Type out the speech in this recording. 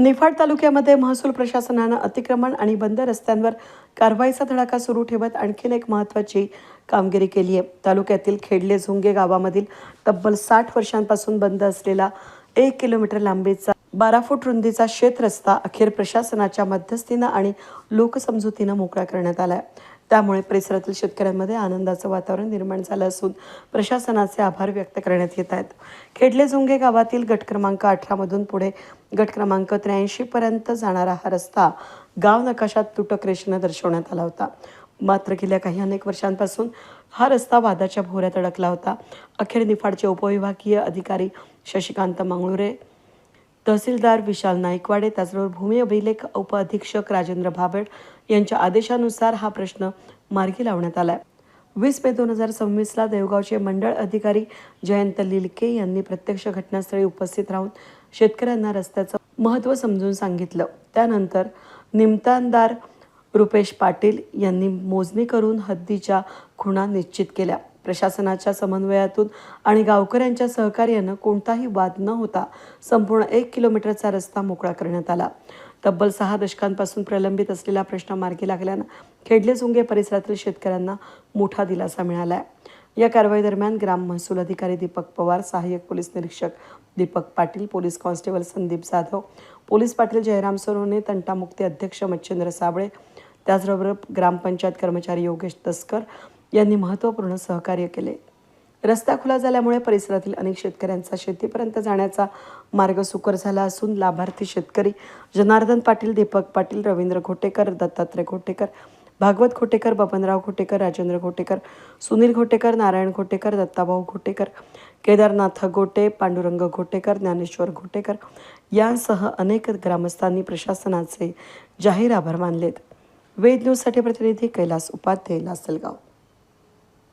निफाड तालुक्यामध्ये महसूल प्रशासनानं अतिक्रमण आणि बंद रस्त्यांवर कारवाईचा धडाका सुरू ठेवत आणखीन एक महत्त्वाची कामगिरी केली आहे। तालुक्यातील खेडले झुंगे गावामधील तब्बल 60 वर्षांपासून बंद असलेला 1 किलोमीटर लांबीचा 12 फूट रुंदीचा शेत रस्ता अखेर प्रशासनाच्या मध्यस्थीनं आणि लोकसमजुतीनं मोकळा करण्यात आला आहे। त्यामुळे परिसरातील शेतकऱ्यांमध्ये आनंदाचं वातावरण निर्माण झालं असून प्रशासनाचे आभार व्यक्त करण्यात येत आहेत। खेडले झुंगे गावातील गट क्रमांक 18 मधून पुढे गट क्रमांक 83 पर्यंत जाणारा हा रस्ता गाव नकाशात तुटक रेषेने दर्शवण्यात आला होता। मात्र गेल्या अनेक वर्षांपासून हा रस्ता वादाच्या भोवऱ्यात अडकला होता। अखेर निफाडचे उपविभागीय अधिकारी शशिकांत मंगळुरे, तहसीलदार विशाल नाईकवाडे, त्याचबरोबर भूमी अभिलेख उपअधीक्षक राजेंद्र भाबड यांच्या आदेशानुसार हा प्रश्न मार्गी लावण्यात आला। 20 मे 2026 देवगावचे मंडळ अधिकारी जयंत लिलके यांनी प्रत्यक्ष घटनास्थळी उपस्थित राहून शेतकऱ्यांना रस्त्याचं महत्त्व समजून सांगितलं। त्यानंतर निमतानदार रुपेश पाटील यांनी मोजणी करून हद्दीच्या खुणा निश्चित केल्या। प्रशासनाच्या समन्वयातून आणि गावकऱ्यांच्या सहकार्यानं कोणताही वाद न होता संपूर्ण 1 किलोमीटरचा रस्ता मोकळा करण्यात आला। तब्बल 6 दशकांपासून प्रलंबित असलेला प्रश्न मार्गी लागल्यानं खेडले झुंगे परिसरातील शेतकऱ्यांना मोठा दिलासा मिळाला आहे। या कारवाई दरम्यान ग्राम महसूल अधिकारी दीपक पवार, सहाय्यक पोलीस निरीक्षक Deepak Patil, police constable Sandeep Jadhav, police Patil Jayram Sonawane, तंटामुक्ती अध्यक्ष मच्छिंद्र साबळे, त्याचबरोबर ग्रामपंचायत कर्मचारी योगेश तस्कर यांनी महत्त्वपूर्ण सहकार्य केले। रस्ता खुला झाल्यामुळे परिसरातील अनेक शेतकऱ्यांचा शेतीपर्यंत जाण्याचा मार्ग सुकर झाला असून लाभार्थी शेतकरी जनार्दन पाटील, दीपक पाटील, रवींद्र घोटेकर, दत्तात्रय घोटेकर, भागवत घोटेकर, बबनराव घोटेकर, राजेंद्र घोटेकर, सुनील घोटेकर, नारायण घोटेकर, दत्ताभाऊ घोटेकर, केदारनाथ गोटे, पांडुरंग घोटेकर, ज्ञानेश्वर घोटेकर यांसह अनेक ग्रामस्थांनी प्रशासनाचे जाहीर आभार मानलेत। वेद न्यूजसाठी प्रतिनिधी कैलास उपाध्याय, लासलगाव।